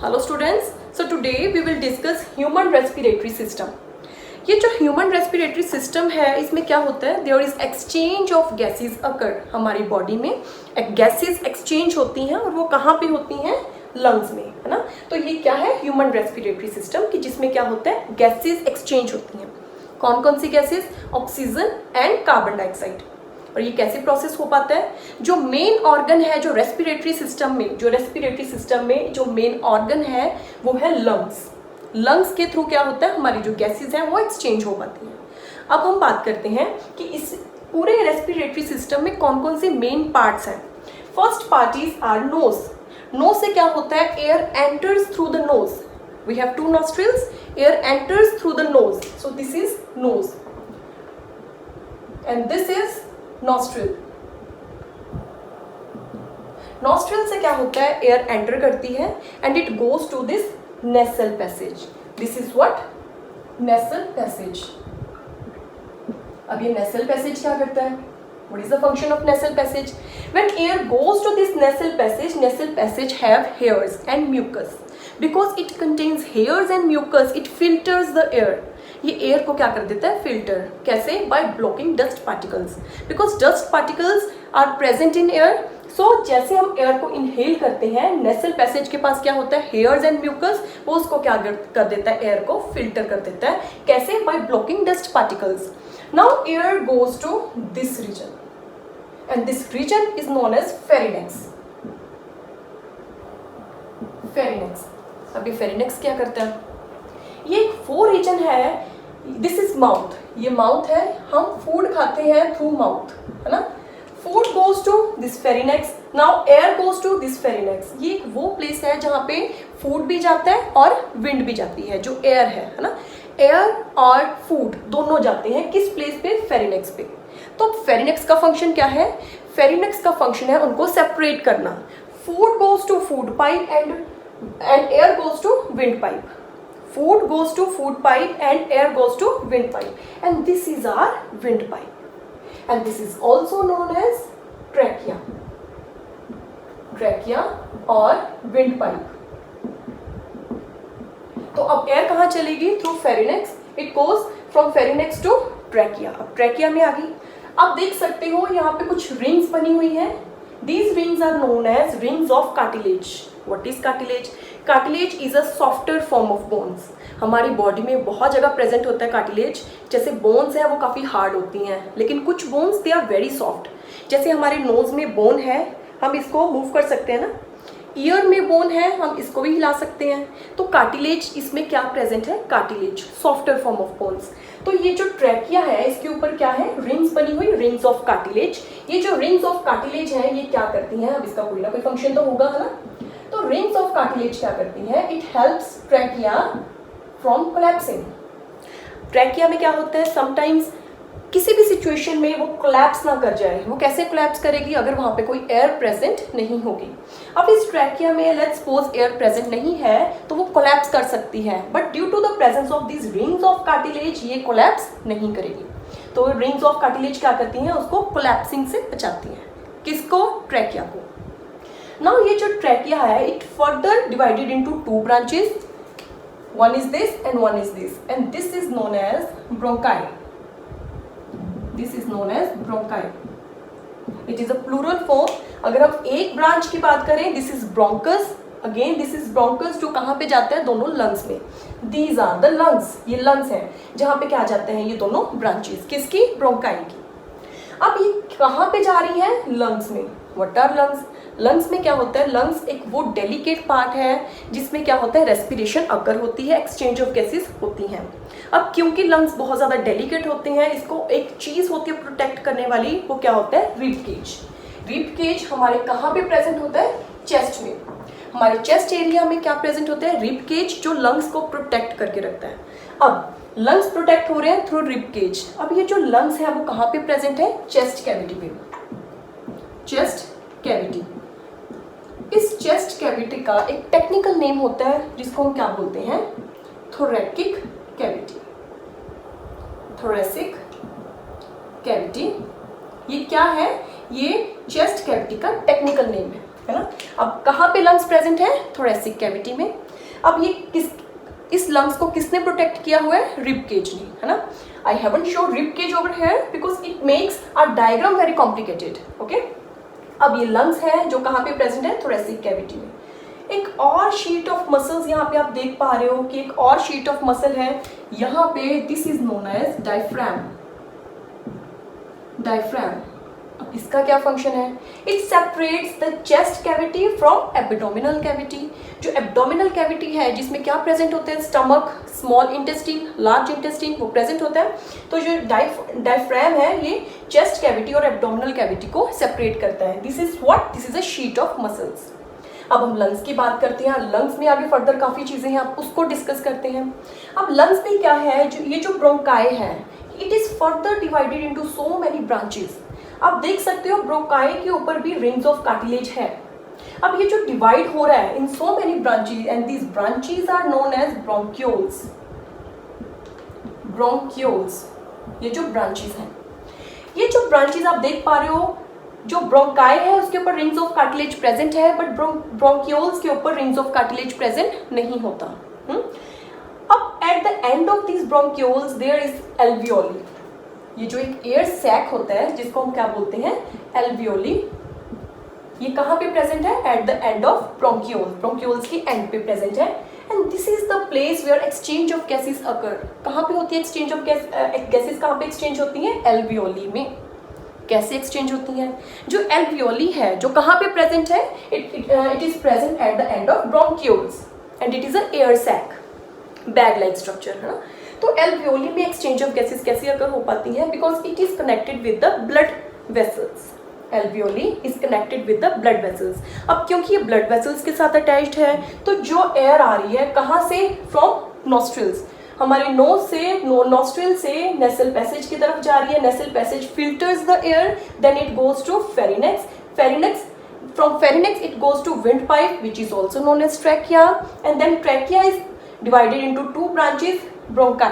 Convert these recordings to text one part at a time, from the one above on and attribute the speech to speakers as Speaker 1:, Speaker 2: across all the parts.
Speaker 1: Hello students, so today we will discuss human respiratory system. ये जो human respiratory system है, इसमें क्या होता है, there is exchange of gases occur. हमारी बॉडी में एक गैसेस एक्सचेंज होती हैं और वो कहाँ पे होती हैं, लंग्स में, है ना। तो ये क्या है, ह्यूमन रेस्पिरेटरी सिस्टम, कि जिसमें क्या होता है, गैसेस एक्सचेंज होती हैं। कौन कौन सी gases, oxygen and carbon dioxide. और ये कैसे प्रोसेस हो पाता है, जो मेन ऑर्गन है जो रेस्पिरेटरी सिस्टम में जो मेन ऑर्गन है वो है लंग्स के थ्रू क्या होता है, हमारी जो गैसेस हैं वो एक्सचेंज हो पाती हैं। अब हम बात करते हैं कि इस पूरे रेस्पिरेटरी सिस्टम में कौन कौन से मेन पार्ट्स हैं। First part is our nose से क्या होता है, air enters through the nose. We have two nostrils, air enters through the nose, so this is nose and this is nostril से क्या होता है, एयर एंटर करती है and it goes to this nasal passage. This is what, nasal passage. अब ये nasal passage क्या करता है, what is the function of nasal passage. When air goes to this nasal passage have hairs and mucus. Because it contains hairs and mucus, it filters the air. ये air को क्या कर देता है, filter. कैसे, by blocking dust particles, because dust particles are present in air. So जैसे हम air को इनहेल करते हैं, नेसल पैसेज के पास क्या होता है, हेयर्स एंड म्यूकस, वो उसको क्या कर देता है, एयर को फिल्टर कर देता है। कैसे, by blocking dust particles. Now air goes to this region and this region is known as pharynx. अभी फेरिनेक्स क्या करता है, ये एक वो रीजन है, दिस इज माउथ। ये माउथ है, हम फूड खाते हैं थ्रू माउथ, है ना। Food goes to this pharynx, now air goes to this pharynx. ये एक वो प्लेस है जहाँ पे फूड भी जाता है और विंड भी जाती है, जो एयर है ना। एयर और फूड दोनों जाते हैं किस प्लेस पे, फेरिनेक्स पे। तो फेरिनेक्स का फंक्शन क्या है, फेरिनेक्स का फंक्शन है उनको सेपरेट करना। Food goes to food pipe and air goes to wind pipe. Food goes to food pipe and air goes to wind pipe, and this is our wind pipe, and this is also known as trachea or wind pipe. तो अब air कहाँ चलेगी, through pharynx, it goes from pharynx to trachea. अब trachea में आ गई। अब देख सकते हो यहाँ पे कुछ रिंग्स बनी हुई है। These rings are known as rings of cartilage. What is cartilage? Cartilage is a softer form of bones. हमारी बॉडी में बहुत जगह प्रेजेंट होता है कार्टिलेज। जैसे बोन्स हैं वो काफ़ी हार्ड होती हैं, लेकिन कुछ bones they are very soft. जैसे हमारे नोज में बोन है, हम इसको मूव कर सकते हैं ना। ईयर में बोन है, हम इसको भी हिला सकते हैं। तो कार्टिलेज इसमें क्या प्रेजेंट है, cartilage, softer form of bones. तो ये जो ट्रैकिया है, इसके ऊपर क्या है, रिंग्स बनी हुई, रिंग्स ऑफ कार्टिलेज। ये जो रिंग्स ऑफ कार्टिलेज है, ये क्या करती हैं, अब इसका कोई ना कोई फंक्शन तो होगा, है ना। तो रिंग्स ऑफ कार्टिलेज क्या करती है, it helps trachea from collapsing. Trachea में क्या होता है, समटाइम्स किसी भी सिचुएशन में वो कोलैप्स ना कर जाए। वो कैसे कोलैप्स करेगी, अगर वहाँ पे कोई एयर प्रेजेंट नहीं होगी। अब इस ट्रैकिया में लेट्स सपोज एयर प्रेजेंट नहीं है तो वो कोलैप्स कर सकती है, but due to the presence of this rings of cartilage ये कोलैप्स नहीं करेगी। तो रिंग्स ऑफ कार्टिलेज क्या करती हैं, उसको कोलैप्सिंग से बचाती हैं। किसको, ट्रैकिया को। नाउ ये जो ट्रैकिया है, it further divided into two branches, one is this and one is this, and this is known as bronchi. This is known as bronchi. It is a plural form. अगर हम एक branch की बात करें, this is bronchus. Again, this is bronchus, जो कहाँ पे जाते हैं, दोनों लंग्स में। These are the lungs. ये लंग्स हैं जहाँ पे क्या जाते हैं, ये दोनों ब्रांचेस, किसकी, ब्रोंकाई की। अब ये कहाँ पे जा रही है, लंग्स में। What are lungs? लंग्स में क्या होता है, लंग्स एक वो डेलिकेट पार्ट है जिसमें क्या होता है, रेस्पिरेशन अकर होती है, एक्सचेंज ऑफ गैसेस होती हैं। अब क्योंकि लंग्स बहुत ज़्यादा डेलिकेट होते हैं, इसको एक चीज़ होती है प्रोटेक्ट करने वाली, वो क्या होता है, रिब केज। रिब केज हमारे कहाँ पे प्रेजेंट होता है, चेस्ट में। हमारे चेस्ट एरिया में क्या प्रेजेंट होता है, रिब केज, जो लंग्स को प्रोटेक्ट करके रखता है। अब लंग्स प्रोटेक्ट हो रहे हैं थ्रू रिब केज। अब ये जो लंग्स है वो कहाँ पे प्रेजेंट है, चेस्ट कैविटी पे। चेस्ट कैविटी, इस चेस्ट कैविटी का एक टेक्निकल नेम होता है जिसको हम क्या बोलते हैं, थोरैकिक कैविटी। थोरेसिक कैविटी, ये क्या है, ये चेस्ट कैविटी का टेक्निकल नेम है ना। अब कहाँ पे लंग्स प्रेजेंट है, थोरेसिक कैविटी में। अब ये इस लंग्स को किसने प्रोटेक्ट किया हुआ है? रिब केज ने, है ना. I haven't showed rib cage over here because it makes a diagram very complicated. Okay, अब ये लंग्स है जो कहाँ पे प्रेजेंट है? थोरेसिक कैविटी में. एक और शीट ऑफ मसल्स यहाँ पे आप देख पा रहे हो कि एक और शीट ऑफ मसल है यहाँ पे. This is known as diaphragm. Diaphragm, अब इसका क्या फंक्शन है? It separates the chest cavity from abdominal cavity. जो एब्डोमिनल कैविटी है जिसमें क्या प्रेजेंट होते हैं? Stomach, small intestine, large intestine, वो प्रेजेंट होता है. तो जो डायफ्राम है ये चेस्ट कैविटी और एब्डोमिनल कैविटी को सेपरेट करता है. This is what? This is a sheet of muscles. अब हम लंग्स की बात करते हैं. लंग्स में आगे फर्दर काफ़ी चीज़ें हैं, आप उसको डिस्कस करते हैं. अब लंग्स में क्या है? जो ये जो ब्रोंकाई है it is further divided into so many branches. आप देख सकते हो ब्रोंकाई के ऊपर भी रिंग्स ऑफ कार्टिलेज है. अब ये जो डिवाइड हो रहा है in so many branches and these branches are known as bronchioles. Bronchioles, ये जो ब्रांचेस हैं, ये जो ब्रांचेस आप देख पा रहे हो, जो ब्रोंकाई है उसके ऊपर रिंग्स ऑफ कार्टिलेज प्रेजेंट है बट ब्रोंक्यूल्स के ऊपर रिंग्स ऑफ कार्टिलेज प्रेजेंट नहीं होता. अब at the end of this bronchioles there is alveoli. ये जो एक एयर सैक होता है जिसको हम क्या बोलते हैं? एल्वियोली. ये कहाँ पे प्रेजेंट है? At the end of bronchioles. Bronchioles की एंड पे प्रेजेंट है. And this is the place where exchange of gases occur. कहाँ पे होती है एक्सचेंज ऑफ गैसेस? कहाँ पे एक्सचेंज होती है? एल्वियोली में. कैसे एक्सचेंज होती हैं? जो एल्वियोली है जो कहाँ पे प्रेजेंट है? It is present at the end of bronchioles and it is a air sac, bag like structure, है ना. तो एल्वियोली में एक्सचेंज ऑफ गैसेस कैसे अगर हो पाती है? Because it is connected with the blood vessels. Alveoli is connected with the blood vessels. अब क्योंकि ये ब्लड वेसल्स के साथ अटैच्ड है तो जो एयर आ रही है कहाँ से? From nostrils. हमारे नोज से नॉस्ट्रिल से नेसल पैसेज की तरफ जा रही है. Nasal passage filters the air, then it goes to pharynx. Pharynx, from pharynx it goes to windpipe which is also known as trachea, and then trachea is divided into two branches, bronchi.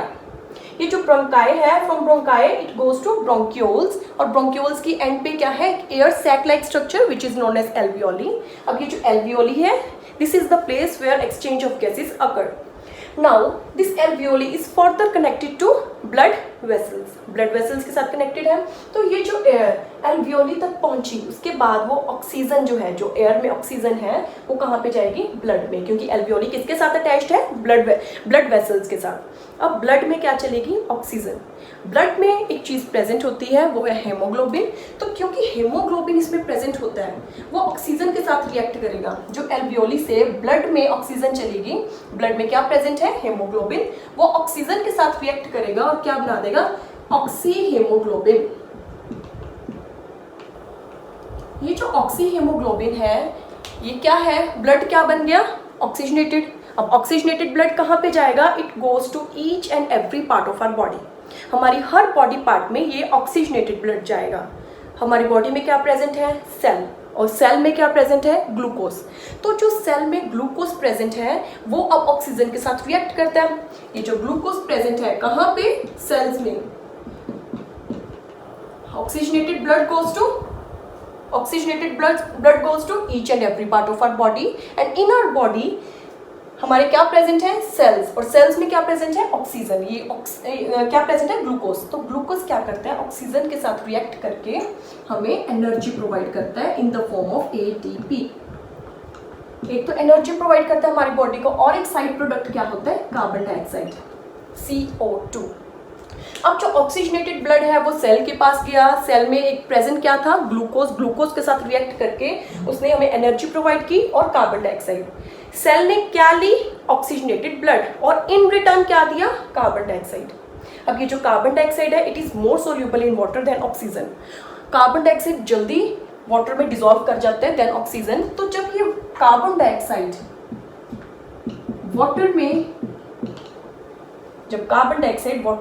Speaker 1: ये जो bronchi है, from bronchi it goes to bronchioles, और bronchioles की end पे क्या है? Air sac like structure which is known as alveoli. अब ये जो एल्वियोली है this is the place where exchange of gases occur. Now this alveoli is further connected to blood vessels. Blood vessels के साथ connected है. तो ये जो एयर एल्वियोली तक पहुंची उसके बाद वो ऑक्सीजन जो है, जो एयर में ऑक्सीजन है वो कहाँ पे जाएगी? ब्लड में, क्योंकि एल्वियोली किसके साथ अटैच्ड है? ब्लड वेसल्स के साथ. अब ब्लड में क्या चलेगी? ऑक्सीजन. ब्लड में एक चीज़ प्रेजेंट होती है वो है हेमोग्लोबिन. तो क्योंकि हेमोग्लोबिन इसमें प्रेजेंट होता है वो ऑक्सीजन के साथ रिएक्ट करेगा. जो एल्वियोली से ब्लड में ऑक्सीजन चलेगी, ब्लड में क्या प्रेजेंट है? हेमोग्लोबिन. वो ऑक्सीजन के साथ रिएक्ट करेगा और क्या बना देगा? Oxy haemoglobin. ये जो ऑक्सी हेमोग्लोबिन है ये क्या है? ब्लड क्या बन गया? ऑक्सीजनेटेड. अब ऑक्सीजनेटेड ब्लड कहाँ पे जाएगा? It goes to each and every part of our body. हमारी हर बॉडी पार्ट में ये ऑक्सीजनेटेड ब्लड जाएगा. हमारी बॉडी में क्या प्रेजेंट है? सेल, और सेल में क्या प्रेजेंट है? ग्लूकोज. तो जो सेल में ग्लूकोज प्रेजेंट है वो अब ऑक्सीजन के साथ रिएक्ट करता है. ये जो ग्लूकोज प्रेजेंट है कहाँ पे? सेल्स में. Oxygenated blood goes to blood goes to each and every part of our body, and in our body हमारे क्या प्रेजेंट है? सेल्स, और सेल्स में क्या प्रेजेंट है? ऑक्सीजन. ये क्या प्रेजेंट है? ग्लूकोज. तो ग्लूकोज क्या करता है? ऑक्सीजन के साथ रिएक्ट करके हमें एनर्जी प्रोवाइड करता है in the form of ATP. एक तो एनर्जी प्रोवाइड करता है हमारी बॉडी को, और एक साइड प्रोडक्ट क्या होता है? Carbon dioxide, CO2. अब जो ऑक्सीजनेटेड ब्लड है वो सेल के पास गया. सेल में एक प्रेजेंट क्या था? ग्लूकोज. ग्लूकोज के साथ रिएक्ट करके उसने हमें एनर्जी प्रोवाइड की और कार्बन डाइऑक्साइड. सेल ने क्या ली? ऑक्सीजनेटेड ब्लड, और इन रिटर्न क्या दिया? Carbon dioxide. अब ये जो कार्बन डाइऑक्साइड है it is more soluble in water than oxygen. Carbon dioxide जल्दी वाटर में डिसॉल्व कर जाता है देन ऑक्सीजन. तो जब ये कार्बन डाइऑक्साइड वाटर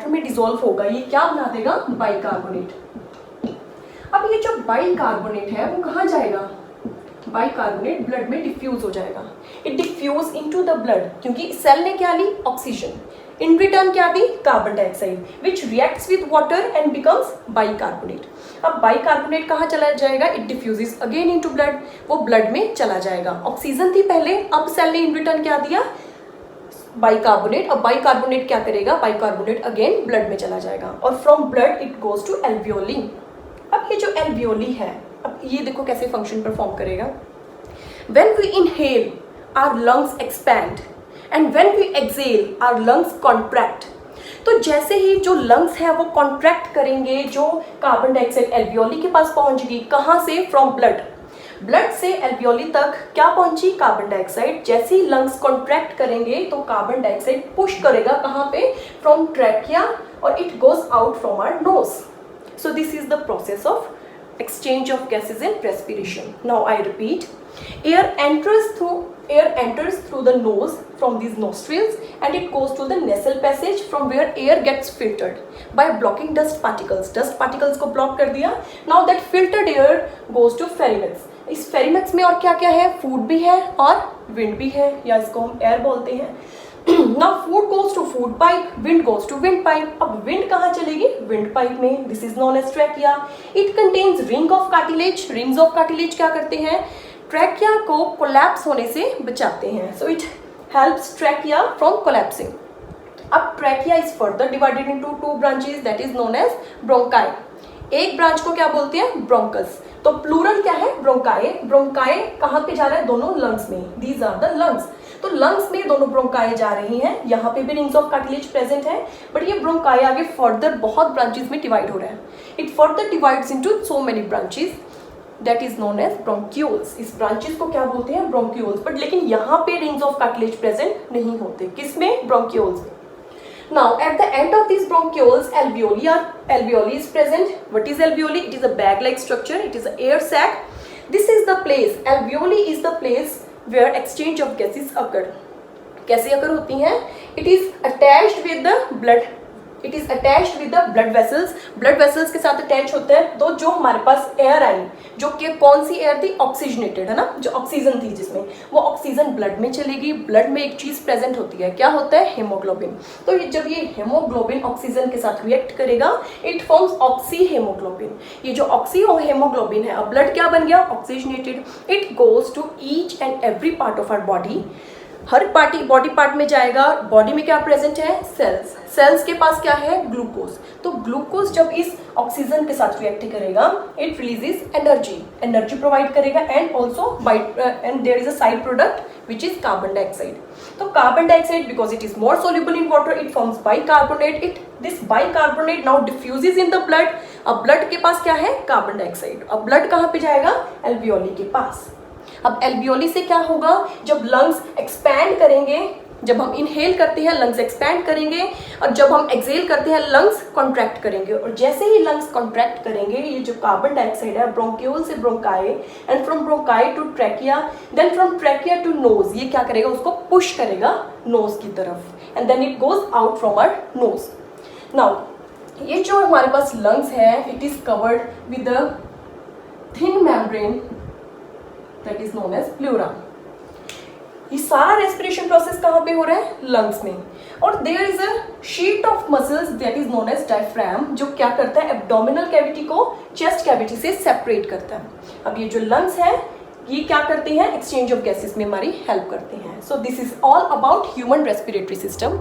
Speaker 1: में डिसॉल्व होगा ये क्या बना देगा? बाइकार्बोनेट. अब ये जो बाइकार्बोनेट है वो कहाँ जाएगा? बाइकार्बोनेट ब्लड में डिफ्यूज हो जाएगा. It diffuse into the blood, क्योंकि सेल ने क्या ली? ऑक्सीजन. इन रिटर्न क्या दी? Carbon dioxide, which reacts with water and becomes bicarbonate. अब बाइकार्बोनेट कहाँ चला जाएगा? It diffuses again into blood. वो ब्लड में चला जाएगा. ऑक्सीजन थी पहले, अब सेल ने इन रिटर्न क्या दिया? बाइकार्बोनेट। अब बाइकार्बोनेट क्या करेगा, बाइकार्बोनेट अगेन ब्लड में चला जाएगा और from blood it goes to alveoli. अब ये जो एल्वियोली है, अब ये देखो कैसे फंक्शन परफॉर्म करेगा। When we inhale our lungs expand and when we exhale our lungs contract. तो जैसे ही जो लंग्स है वो कॉन्ट्रैक्ट करेंगे, जो कार्बन डाइऑक्साइड एल्वियोली के पास पहुंचेगी, कहाँ से, फ्रॉम ब्लड। ब्लड से एल्वियोली तक क्या पहुंची, कार्बन डाइऑक्साइड। जैसे ही लंग्स कॉन्ट्रैक्ट करेंगे तो कार्बन डाइऑक्साइड पुश करेगा कहाँ पे, फ्रॉम ट्रैकिया और it goes out from our nose. So this is the process of exchange of gases in respiration. Now I repeat, air enters through the nose from these nostrils and it goes to the nasal passage from where air gets filtered by blocking dust particles. Dust particles को block कर दिया. Now that filtered air goes to pharynx. इस pharynx में और क्या क्या है, food भी है और wind भी है, या इसको हम air बोलते हैं. Now food goes to food pipe, wind goes to wind pipe. अब wind कहाँ चलेगी, wind pipe में. This is known as trachea. It contains ring of cartilage. Rings of cartilage क्या करते हैं, trachea को collapse होने से बचाते हैं. So it helps trachea from collapsing. अब trachea is further divided into two branches that is known as bronchi. एक ब्रांच को क्या बोलते हैं, ब्रोंकस. तो प्लूरल क्या है, ब्रोंकाए. ब्रोंकाए कहाँ पे जा रहा है, दोनों लंग्स में. These are the lungs. तो लंग्स में दोनों ब्रोंकाए जा रही हैं. यहाँ पे भी रिंग्स ऑफ कार्टिलेज प्रेजेंट है, बट ये ब्रोंकाए आगे फर्दर बहुत ब्रांचेस में डिवाइड हो रहा है. It further divides into so many branches that is known as bronchioles. इस ब्रांचेस को क्या बोलते हैं, ब्रोंक्यूल्स. बट लेकिन यहाँ पे रिंग्स ऑफ कार्टिलेज प्रेजेंट नहीं होते. किसमें, ब्रोंक्यूल्स में. Now at the end of these bronchioles, alveoli is present. What is alveoli? It is a bag-like structure. It is an air sac. This is the place. Alveoli is the place where exchange of gases occur. कैसे occur होती हैं? It is attached with the blood. It is attached with the blood vessels. Blood vessels के साथ attach होते हैं. तो जो हमारे पास एयर आई, जो कि कौन सी एयर थी, ऑक्सीजनेटेड है ना, जो ऑक्सीजन थी जिसमें, वो ऑक्सीजन ब्लड में चलेगी. ब्लड में एक चीज प्रेजेंट होती है, क्या होता है, हेमोग्लोबिन. तो जब ये हेमोग्लोबिन ऑक्सीजन के साथ रिएक्ट करेगा, इट फॉर्म्स ऑक्सी हेमोग्लोबिन. ये जो ऑक्सी हेमोग्लोबिन है, अब ब्लड क्या बन गया, oxygenated. It goes to each and every part of our body. हर बॉडी पार्ट में जाएगा. बॉडी में क्या प्रेजेंट है, सेल्स. सेल्स के पास क्या है, ग्लूकोज. तो ग्लूकोज जब इस ऑक्सीजन के साथ रिएक्ट करेगा, इट रिलीजेस एनर्जी प्रोवाइड करेगा. And also and there is a side product which is carbon dioxide. तो carbon dioxide, because it is more soluble in water, it forms bicarbonate. This bicarbonate now diffuses in the blood. अब blood के पास क्या है, carbon dioxide. अब blood कहाँ पे जाएगा, एल्वियोली के पास. अब एल्वियोली से क्या होगा, जब लंग्स एक्सपैंड करेंगे, जब हम इनहेल करते हैं लंग्स एक्सपैंड करेंगे, और जब हम एक्सहेल करते हैं लंग्स कॉन्ट्रैक्ट करेंगे. और जैसे ही लंग्स कॉन्ट्रैक्ट करेंगे, ये जो कार्बन डाइऑक्साइड है, ब्रोंक्यूल से bronchi and from bronchi to trachea, then from trachea to nose, ये क्या करेगा, उसको पुश करेगा नोज की तरफ, and then it goes out from our nose. Now ये जो हमारे पास लंग्स है, it is covered with a thin membrane that is known as pleura. ये सारा रेस्पिरेशन प्रोसेस कहाँ पे हो रहा है, लंग्स में. और there is a sheet of muscles that is known as diaphragm, जो क्या करता है, एब्डोमिनल कैविटी को चेस्ट कैविटी से सेपरेट करता है. अब ये जो लंग्स है, ये क्या करते हैं, एक्सचेंज ऑफ गैसेस में हमारी हेल्प करते हैं. सो this is all about human respiratory system.